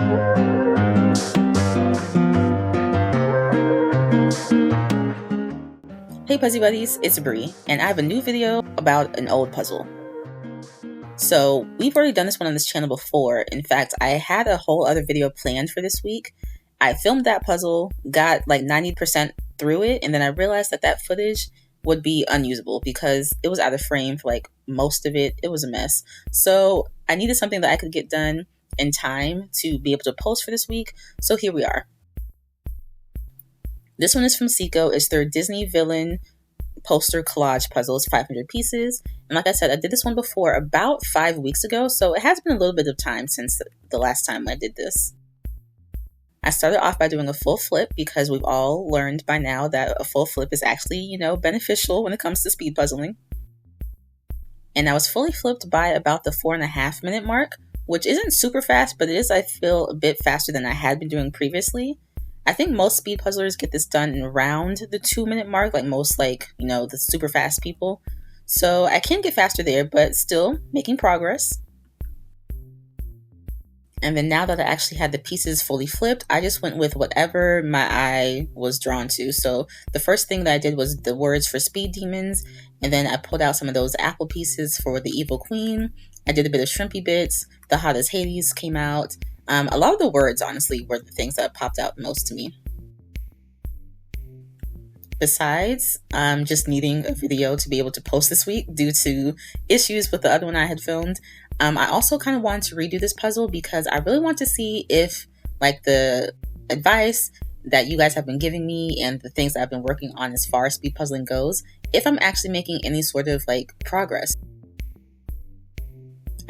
Hey Puzzle Buddies, it's Bree, and I have a new video about an old puzzle. So, we've already done this one on this channel before. In fact, I had a whole other video planned for this week. I filmed that puzzle, got like 90% through it, and then I realized that that footage would be unusable because it was out of frame for like most of it. It was a mess. So, I needed something that I could get done in time to be able to post for this week. So, here we are. This one is from Ceaco. It's their Disney villain poster collage puzzle. It's 500 pieces. And like I said, I did this one before about 5 weeks ago. So it has been a little bit of time since the last time I did this. I started off by doing a full flip because we've all learned by now that a full flip is actually, beneficial when it comes to speed puzzling. And I was fully flipped by about the 4.5 minute mark, which isn't super fast, but it is, I feel, a bit faster than I had been doing previously. I think most speed puzzlers get this done in around the 2 minute mark, like most the super fast people. So I can get faster there, but still making progress. And then now that I actually had the pieces fully flipped, I just went with whatever my eye was drawn to. So the first thing that I did was the words for speed demons. And then I pulled out some of those apple pieces for the evil queen. I did a bit of shrimpy bits. The hot as Hades came out. A lot of the words, honestly, were the things that popped out most to me. Besides, just needing a video to be able to post this week due to issues with the other one I had filmed, I also kind of wanted to redo this puzzle because I really want to see if, the advice that you guys have been giving me and the things that I've been working on as far as speed puzzling goes, if I'm actually making any sort of, progress.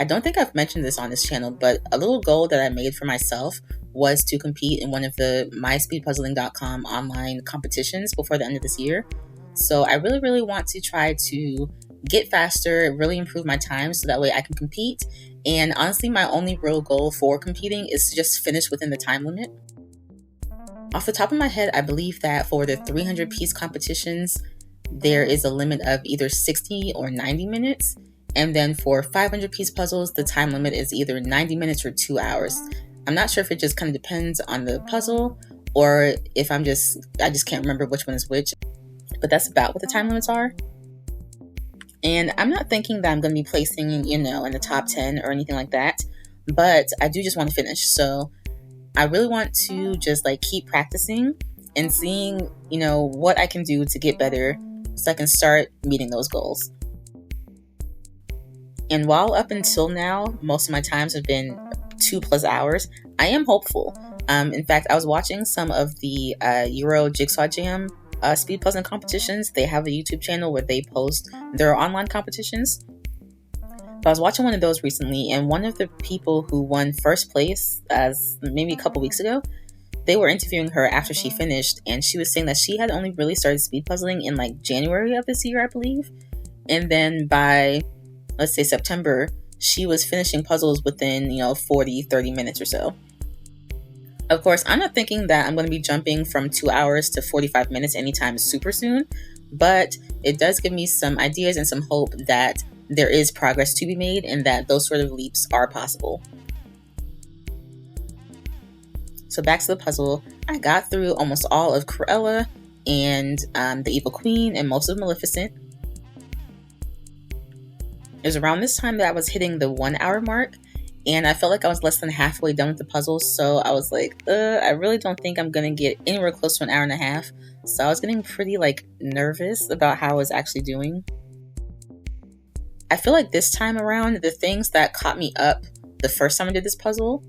I don't think I've mentioned this on this channel, but a little goal that I made for myself was to compete in one of the myspeedpuzzling.com online competitions before the end of this year. So I really, really want to try to get faster, really improve my time so that way I can compete. And honestly, my only real goal for competing is to just finish within the time limit. Off the top of my head, I believe that for the 300 piece competitions, there is a limit of either 60 or 90 minutes. And then for 500 piece puzzles, the time limit is either 90 minutes or 2 hours. I'm not sure if it just kind of depends on the puzzle or if I just can't remember which one is which, but that's about what the time limits are. And I'm not thinking that I'm going to be placing, in the top 10 or anything like that, but I do just want to finish. So I really want to just keep practicing and seeing, what I can do to get better so I can start meeting those goals. And while up until now, most of my times have been 2+ hours, I am hopeful. In fact, I was watching some of the Euro Jigsaw Jam speed puzzling competitions. They have a YouTube channel where they post their online competitions. But I was watching one of those recently, and one of the people who won first place, as maybe a couple weeks ago, they were interviewing her after she finished, and she was saying that she had only really started speed puzzling in January of this year, I believe. And then by, let's say, September, she was finishing puzzles within, 40, 30 minutes or so. Of course, I'm not thinking that I'm going to be jumping from 2 hours to 45 minutes anytime super soon, but it does give me some ideas and some hope that there is progress to be made and that those sort of leaps are possible. So back to the puzzle, I got through almost all of Cruella and the Evil Queen and most of Maleficent. It was around this time that I was hitting the 1 hour mark, and I felt like I was less than halfway done with the puzzle, so I was like, I really don't think I'm gonna get anywhere close to 1 hour and a half. So I was getting pretty nervous about how I was actually doing. I feel like this time around, the things that caught me up the first time I did this puzzle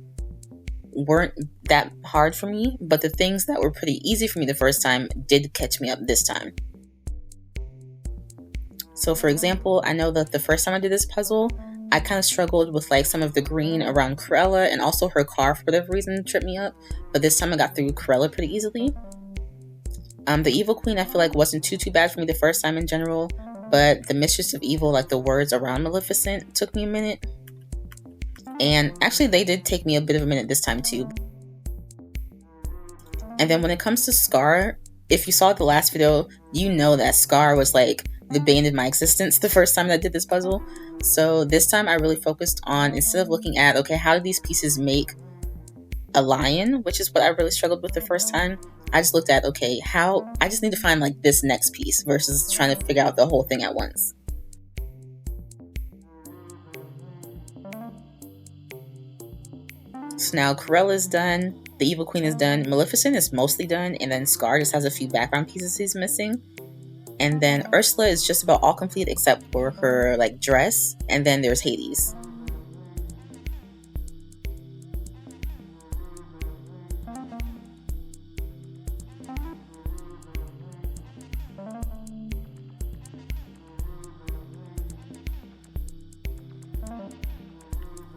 weren't that hard for me, but the things that were pretty easy for me the first time did catch me up this time. So for example, I know that the first time I did this puzzle, I kind of struggled with some of the green around Cruella, and also her car for whatever reason tripped me up. But this time I got through Cruella pretty easily. The Evil Queen I feel wasn't too bad for me the first time in general, but the Mistress of Evil, the words around Maleficent, took me a minute. And actually they did take me a bit of a minute this time too. And then when it comes to Scar, if you saw the last video, you know that Scar was the bane of my existence the first time that I did this puzzle. So this time I really focused on, instead of looking at, okay, how do these pieces make a lion, which is what I really struggled with the first time. I just looked at, okay, I just need to find like this next piece versus trying to figure out the whole thing at once. So now Corella's done, the Evil Queen is done, Maleficent is mostly done, and then Scar just has a few background pieces he's missing. And then Ursula is just about all complete except for her like dress, and then there's Hades.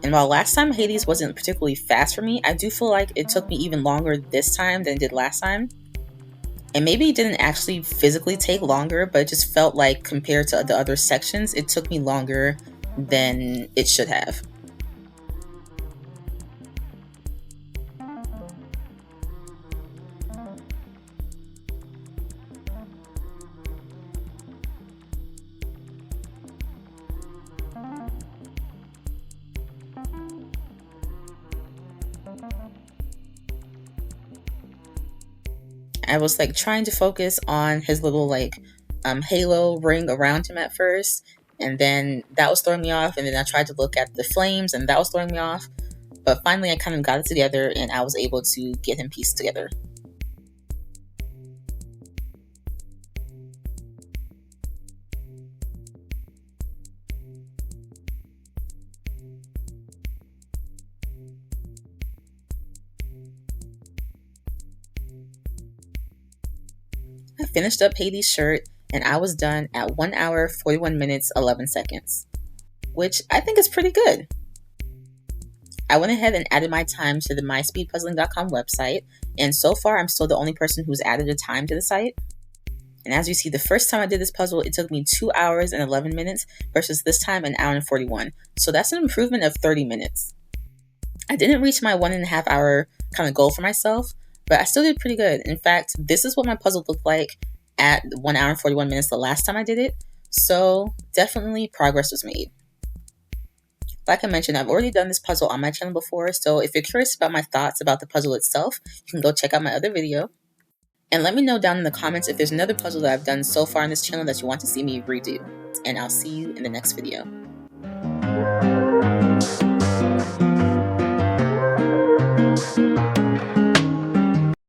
And while last time Hades wasn't particularly fast for me, I do feel like it took me even longer this time than it did last time. And maybe it didn't actually physically take longer, but it just felt like compared to the other sections, it took me longer than it should have. I was like trying to focus on his little like halo ring around him at first, and then that was throwing me off, and then I tried to look at the flames and that was throwing me off, but finally I kind of got it together and I was able to get him pieced together. I finished up Hades' shirt and I was done at 1 hour, 41 minutes, 11 seconds, which I think is pretty good. I went ahead and added my time to the myspeedpuzzling.com website, and so far I'm still the only person who's added a time to the site. And as you see, the first time I did this puzzle, it took me 2 hours and 11 minutes versus this time an hour and 41. So that's an improvement of 30 minutes. I didn't reach my 1.5 hour kind of goal for myself, but I still did pretty good. In fact, this is what my puzzle looked like at 1 hour and 41 minutes the last time I did it. So definitely progress was made. Like I mentioned, I've already done this puzzle on my channel before, so if you're curious about my thoughts about the puzzle itself, you can go check out my other video. And let me know down in the comments if there's another puzzle that I've done so far on this channel that you want to see me redo. And I'll see you in the next video.